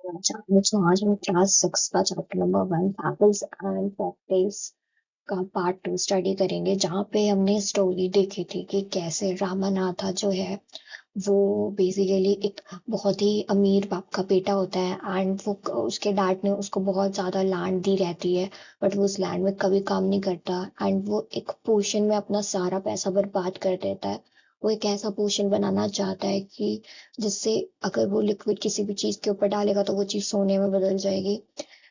So आज हम class 6 का चैप्टर नंबर 1 फैबल्स एंड फॉक्टेल्स का पार्ट 2 स्टडी करेंगे, जहाँ पे हमने स्टोरी देखी थी कि कैसे रामानाथा जो है वो बेसिकली एक बहुत ही अमीर बाप का बेटा होता है। एंड वो उसके डैड ने उसको बहुत ज्यादा लैंड दी रहती है, बट वो उस लैंड में कभी काम नहीं करता। एंड वो एक पोर्शन में अपना सारा पैसा बर्बाद कर देता है। वो एक ऐसा पोर्शन बनाना चाहता है कि जिससे अगर वो लिक्विड किसी भी चीज के ऊपर डालेगा तो वो चीज सोने में बदल जाएगी।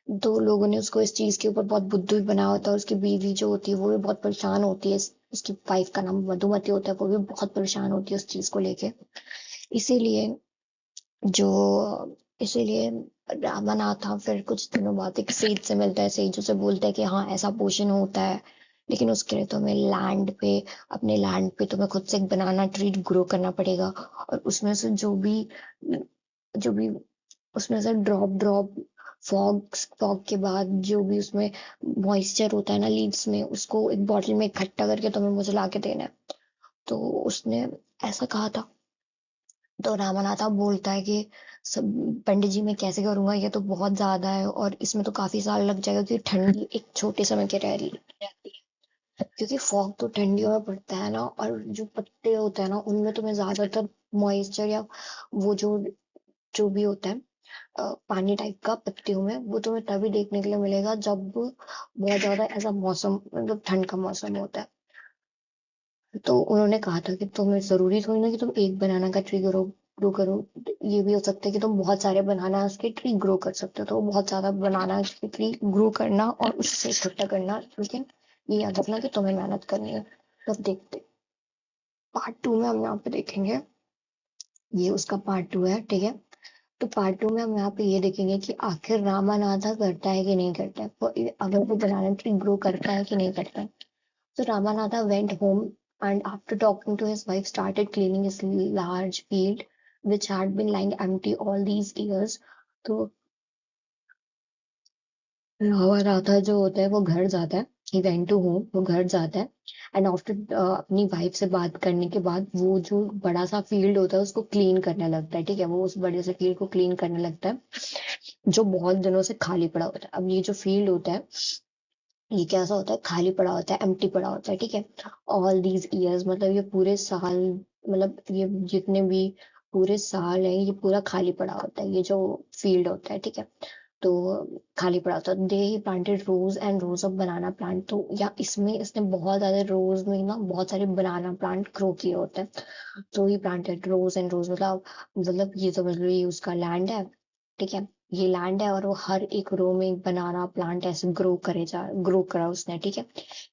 दो लोगों ने उसको इस चीज के ऊपर बहुत बुद्धू भी बना होता है। उसकी बीवी जो होती है वो भी बहुत परेशान होती है। उसकी वाइफ का नाम मधुमती होता है, वो भी बहुत परेशान होती है उस चीज को लेके। इसीलिए जो इसीलिए रामानाथा फिर कुछ दिनों बाद एक सेठ से मिलता है। सेठ उसे बोलता है कि हाँ, ऐसा पोषण होता है, लेकिन उसके लिए तुम्हें लैंड पे अपने लैंड पे तुम्हें खुद से एक बनाना ट्री ग्रो करना पड़ेगा। और उसमें से जो भी उसमें से ड्रॉप ड्रॉप फॉग फॉग के बाद जो भी उसमें मॉइस्चर होता है ना लीव्स में, उसको एक बॉटल में इकट्ठा करके तुम्हें मुझे ला के देना है। तो उसने ऐसा कहा था। तो रामानाथा बोलता है कि सब पंडित जी मैं कैसे करूंगा, ये तो बहुत ज्यादा है और इसमें तो काफी साल लग जाएगा, क्योंकि ठंडी एक छोटे समय के रहती है। क्योंकि फॉग तो ठंडियों में पड़ता है ना, और जो पत्ते होते हैं ना उनमें तुम्हें ज्यादातर मॉइस्चर या वो जो जो भी होता है पानी टाइप का पत्तियों में, वो तुम्हें तभी देखने के लिए मिलेगा जब बहुत ज्यादा ऐसा मौसम मतलब ठंड का मौसम होता है। तो उन्होंने कहा था कि तुम्हें जरूरी थोड़ी ना कि तुम एक बनाना का ट्री ग्रो करो। ये भी हो सकता है कि तुम बहुत सारे बनाना के ट्री ग्रो कर सकते हो। तो बहुत ज्यादा बनाना के ट्री ग्रो करना और उससे इकट्ठा करना, लेकिन ये याद रखना कि तुम्हें मेहनत करनी है। तब देखते पार्ट 2 में हम यहाँ पे देखेंगे। ये उसका पार्ट 2 है, ठीक है। तो पार्ट 2 में हम यहाँ पे ये देखेंगे कि आखिर रामानाथा करता है कि नहीं करता है, अगर वो बनाना ट्री ग्रो करता है कि नहीं करता है। So Ramanatha went home and after talking to his wife started cleaning his large field which had been lying empty all these years. तो रामानाथा जो होता है वो घर जाता है। he went to home, वो घर जाता है। एंड आफ्टर अपनी वाइफ से बात करने के बाद वो जो बड़ा सा फील्ड होता है उसको क्लीन करने लगता है, ठीक है। वो उस बड़े से फील्ड को क्लीन करने लगता है जो बहुत दिनों से खाली पड़ा होता है। अब ये जो फील्ड होता है ये कैसा होता है, खाली पड़ा होता है, एम्प्टी पड़ा होता है, ठीक है। ऑल दीज इयर्स मतलब ये पूरे साल, मतलब ये जितने भी पूरे साल है ये पूरा खाली पड़ा होता है, ये जो फील्ड होता है, ठीक है। तो खाली पड़ा होता है। They he planted rows and rows of banana plant. तो या इसमें इसने बहुत ज्यादा रोज में ना बहुत सारे बनाना प्लांट ग्रो किए होते हैं। तो ही प्लांटेड रोज एंड रोज मतलब ये समझ लो ये उसका लैंड है, ठीक है। ये लैंड है और वो हर एक रो में एक बनाना प्लांट ऐसे ग्रो करा उसने, ठीक है।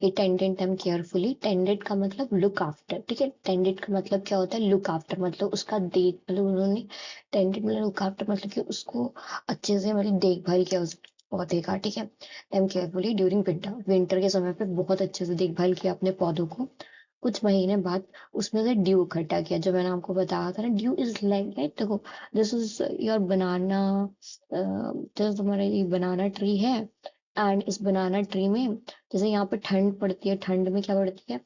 ये टेंडेड देम केयरफुली। टेंडेड का मतलब लुक आफ्टर, ठीक है। टेंडेड का मतलब क्या होता है, लुक आफ्टर मतलब उसका देख मतलब उन्होंने टेंडेड मतलब लुक आफ्टर मतलब कि उसको अच्छे से मतलब देखभाल किया उस पौधे का, ठीक है। Them carefully during winter, winter के समय पे बहुत अच्छे से देखभाल किया अपने पौधों को। कुछ महीने बाद उसमें से ड्यू इकट्ठा किया, जो मैंने आपको बताया था ना, ड्यू इज लाइक देखो, दिस इज योर बनाना, जैसे तुम्हारा ये बनाना ट्री है। एंड इस बनाना ट्री में जैसे यहाँ पे ठंड पड़ती है, ठंड में क्या पड़ती है,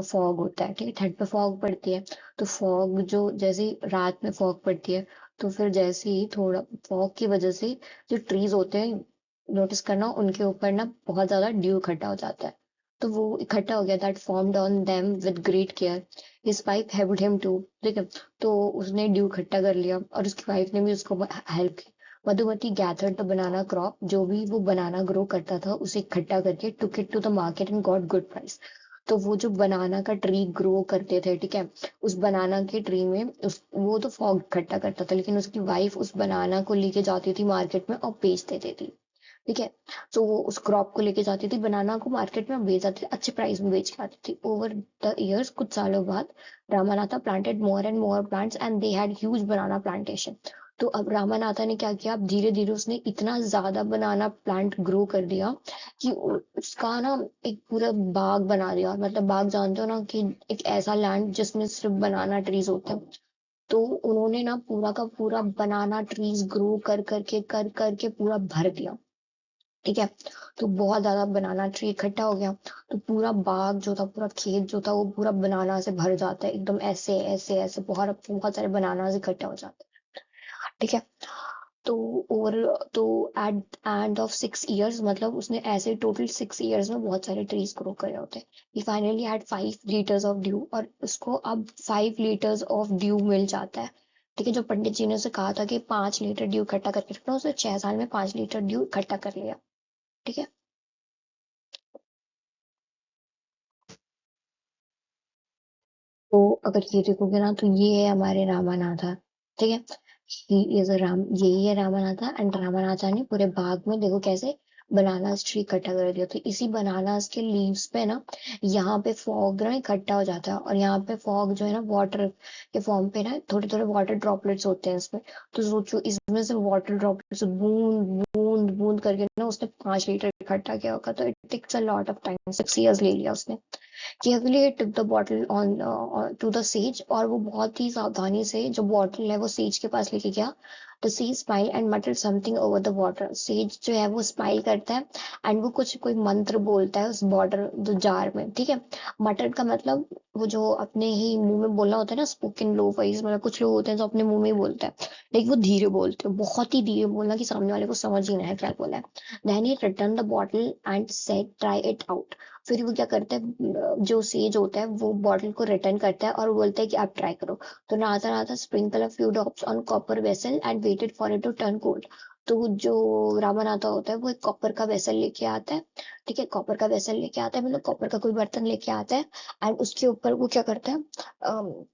फॉग होता है, ठीक है। ठंड पे फॉग पड़ती है। तो फॉग जो जैसे ही रात में फॉग पड़ती है, तो फिर जैसे ही थोड़ा फॉग की वजह से जो ट्रीज होते हैं, नोटिस करना उनके ऊपर ना बहुत ज्यादा ड्यू इकट्ठा हो जाता है। तो वो इकट्ठा हो गया, that formed on them with great care. His wife helped him too, ठीक है। तो उसने ड्यू इकट्ठा कर लिया और उसकी वाइफ ने भी उसको हेल्प की। Madhumati gathered the banana crop, जो भी वो बनाना ग्रो करता था उसे इकट्ठा करके took it to the market and got good price. तो वो जो बनाना का ट्री ग्रो करते थे, ठीक है, उस बनाना के ट्री में उस वो तो फॉग इकट्ठा करता था, लेकिन उसकी वाइफ उस बनाना को लेके जाती थी मार्केट में और बेच देती थी, ठीक है। तो वो उस क्रॉप को लेके जाती थी, बनाना को मार्केट में बेच जाती थी, अच्छे प्राइस में बेच के आती थी। ओवर द इयर्स, कुछ सालों बाद, Ramanatha planted more and more plants and they had huge banana plantation. तो अब रामानाथा ने क्या किया, अब धीरे धीरे उसने इतना ज्यादा बनाना प्लांट ग्रो कर दिया कि उसका ना एक पूरा बाग बना दिया। मतलब बाग जानते हो ना, कि एक ऐसा लैंड जिसमें सिर्फ बनाना ट्रीज होते हैं। तो उन्होंने ना पूरा का पूरा बनाना ट्रीज ग्रो कर करके पूरा भर दिया, ठीक है। तो बहुत ज्यादा बनाना ट्री इकट्ठा हो गया। तो पूरा बाग जो था, पूरा खेत जो था, वो पूरा बनाना से भर जाता है एकदम, ऐसे ऐसे ऐसे बहुत बहुत सारे बनाना इकट्ठा हो जाते हैं, ठीक है। तो ओवर तो एट एंड ऑफ 6 इयर्स, मतलब उसने ऐसे टोटल 6 इयर्स में बहुत सारे ट्रीज ग्रो करे होते हैं। He finally had 5 litres of dew, और उसको अब 5 लीटर्स ऑफ ड्यू मिल जाता है। ठीक है, जो पंडित जी ने उसे कहा था कि 5 लीटर ड्यू इकट्ठा करके रखना, उसने 6 साल में 5 लीटर ड्यू इकट्ठा कर लिया। ठीक है। तो अगर ये देखोगे ना, तो ये है हमारे रामानाथा। ठीक है। ही इज अ राम, यही है रामानाथा। एंड रामानाथा ने पूरे बाग में देखो कैसे बनानास ट्री इकट्ठा कर दिया। तो इसी बनानास के लीव्स पे ना, यहाँ पे फॉग ना इकट्ठा हो जाता है, और यहाँ पे फॉग जो है ना वाटर के फॉर्म पे ना, थोड़े थोड़े वाटर ड्रॉपलेट्स होते हैं इसमें। तो सोचो इसमें से वाटर ड्रॉपलेट्स बूंद बूंद बूंद करके ना उसने 5 लीटर इकट्ठा किया होगा। तो it takes a lot of time, 6 years ले लिया उसने। Carefully he took the bottle on to the sage, और वो बहुत ही सावधानी से जो बॉटल है वो सेज के पास लेके गया। The sage smile and मटर्ड something over the water. Says जो है वो स्माइल करता है, एंड वो कुछ कोई मंत्र बोलता है उस बॉर्डर जो जार में। ठीक है। मटर्ड का मतलब वो जो अपने ही मुंह में बोलना होता है ना, स्पोकन लो वॉइस, मतलब कुछ लोग होते हैं जो अपने मुंह में ही बोलते हैं, लेकिन वो धीरे बोलते हैं, बहुत ही धीरे बोलना कि सामने वाले को समझ ही ना है क्या बोला है। Then he return the bottle and said try it out. फिर वो क्या करता है, जो सेज होता है वो बॉटल को रिटर्न करता है और बोलता है कि आप ट्राई करो। तो नहाता नहाता sprinkle a few drops on copper vessel and waited for it to turn cold. तो जो रामानाथा होता है वो एक कॉपर का वेसल लेके आता है। ठीक है, कॉपर का वेसल लेके आता है, मतलब कॉपर का कोई बर्तन लेके आता है। एंड उसके ऊपर वो क्या करता है,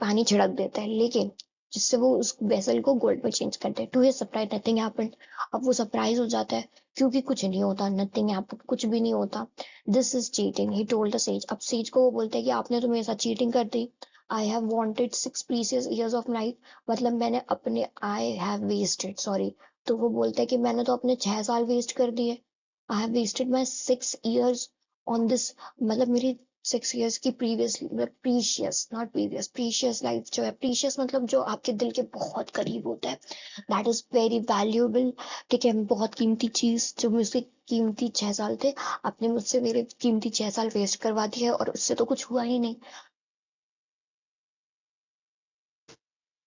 पानी छिड़क देता है, लेकिन जिससे वो उस वेसल को गोल्ड में चेंज करते हैं। To his surprise nothing happened. अब वो सरप्राइज हो जाता है, क्योंकि कुछ नहीं होता, नथिंग हैपेंड, कुछ भी नहीं होता। This is cheating, he told the sage. अब सेज को वो बोलते हैं कि आपने तो मेरे साथ चीटिंग कर दी। I have wanted 6 precious years of life, मतलब मैंने अपने, आई हैव वेस्टेड, सॉरी। तो वो बोलता है कि मैंने तो अपने 6 साल वेस्ट कर दिए। I have wasted my 6 years on this, मतलब मेरी 6 इयर्स की previous, precious not previous, precious life जो है, प्रीशियस मतलब जो आपके दिल के बहुत करीब होता है, दैट इज वेरी वैल्यूएबल। ठीक है, बहुत कीमती चीज जो मुझसे, कीमती 6 साल थे, आपने मुझसे मेरे कीमती 6 साल वेस्ट करवा दिए, और उससे तो कुछ हुआ ही नहीं।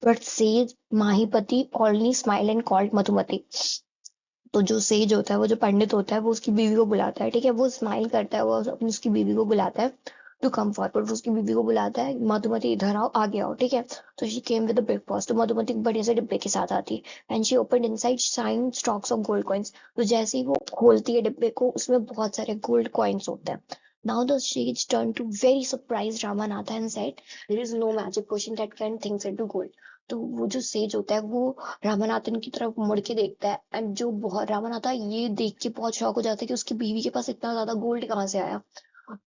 But says Mahipati only smile and called Madhumati. तो जो सेज होता है, वो जो पंडित होता है, वो उसकी बीवी को बुलाता है। ठीक है, वो स्माइल करता है, वो अपनी उसकी बीवी को बुलाता है टू कम फॉरवर्ड। उसकी बीवी को बुलाता है, मधुमति इधर आओ, आगे आओ। ठीक है। तो शी केम विद ब्रेकफास्ट। तो मधुमति एक बड़े से डिब्बे के साथ आती है, and she open inside shine stocks of gold coins. तो जैसे ही वो खोलती है डिब्बे को, उसमें बहुत सारे गोल्ड कॉइन्स होते हैं। Now the sage turned to very surprised Ramanatha and said, "There is no magic potion that can things into gold." तो वो जो सेज होता है वो रामानाथन की तरफ मुड़ के देखता है, एंड जो बहुत रामानाथा ये देख के बहुत शॉक हो जाता है कि उसकी बीवी के पास इतना ज्यादा गोल्ड कहाँ से आया।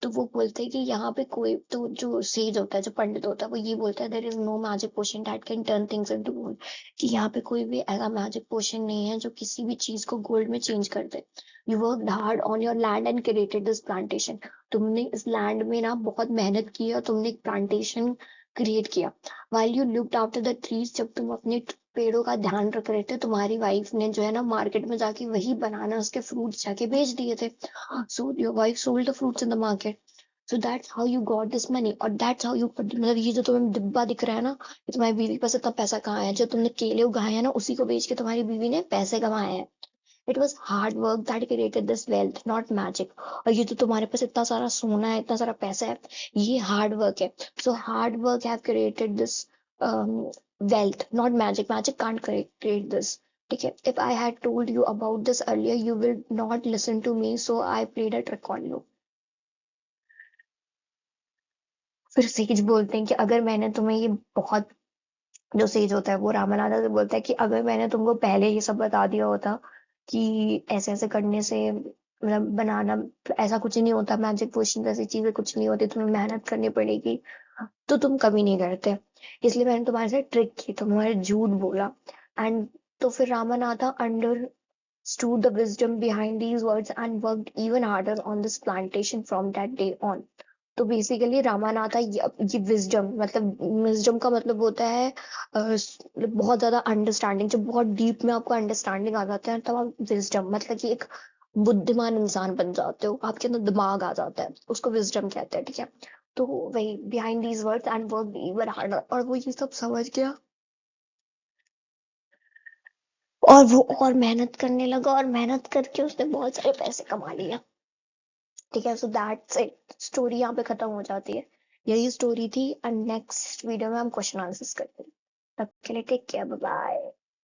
तो वो बोलते हैं कि यहाँ पे कोई, तो जो सेज होता है, जो पंडित होता है, वो ये बोलता है, there is no magic potion that can turn things into gold. कि यहाँ पे कोई भी ऐसा मैजिक पोशन नहीं है जो किसी भी चीज को गोल्ड में चेंज कर दे। You work hard on your land and created this plantation. तुमने इस लैंड में ना बहुत मेहनत की, और तुमने एक प्लांटेशन क्रिएट किया। While you looked after the trees, जब तुम अपने पेड़ों का ध्यान रख रहे थे, तुम्हारी वाइफ ने जो है ना मार्केट में जाके वही बनाना उसके फ्रूट्स जाके बेच दिए थे। So your wife sold the fruits in the market. So that's how you got this money, और that's how you, मतलब ये जो तुम्हें डिब्बा दिख रहा है ना, कि तुम्हारी बीवी के पास इतना पैसा कहाँ है, जो तुमने केले उगाए हैं ना उसी को बेच के तुम्हारी बीवी ने पैसे कमाए हैं। It was hard work that created this wealth, not magic. और ये जो तुम्हारे पास इतना सारा सोना है, इतना सारा पैसा है, ये हार्ड वर्क है। So hard work have created this wealth, not magic. Magic can't create this. ठीक है, if I had told you about this earlier, you will not listen to me, so I played a trick on you. फिर says बोलते हैं कि अगर मैंने तुम्हें ये बहुत, जो सेज होता है वो रामानाथा से बोलता है कि अगर मैंने तुमको पहले ये सब बता दिया होता कि ऐसे ऐसे करने से, मतलब बनाना, ऐसा कुछ नहीं होता, मैजिक पोशन जैसी चीजें कुछ नहीं होती, तुम्हें मेहनत करनी पड़ेगी, तो तुम कभी नहीं करते। इसलिए मैंने तुम्हारे साथ ट्रिक की, तुम्हारे झूठ बोला। एंड तो फिर Ramanatha understood the wisdom behind these words and worked even harder on this plantation from that day on. तो बेसिकली रामानाथा ये विजडम, मतलब विजडम का मतलब होता है बहुत ज्यादा अंडरस्टैंडिंग, जब बहुत डीप में आपको अंडरस्टैंडिंग आ जाता है तब आप विजडम, मतलब कि एक बुद्धिमान इंसान बन जाते हो, आपके अंदर दिमाग आ जाता है, उसको विजडम कहते हैं। ठीक है। तो वही behind these words and work even harder, और वो ये सब समझ गया। और वो और मेहनत करने लगा और मेहनत करके उसने बहुत सारे पैसे कमा लिए। ठीक है, सो दैट्स इट, स्टोरी यहाँ पे खत्म हो जाती है। यही स्टोरी थी, और नेक्स्ट वीडियो में हम क्वेश्चन आंसर्स करते हैं। तब के लिए टेक केयर, बाय बाय।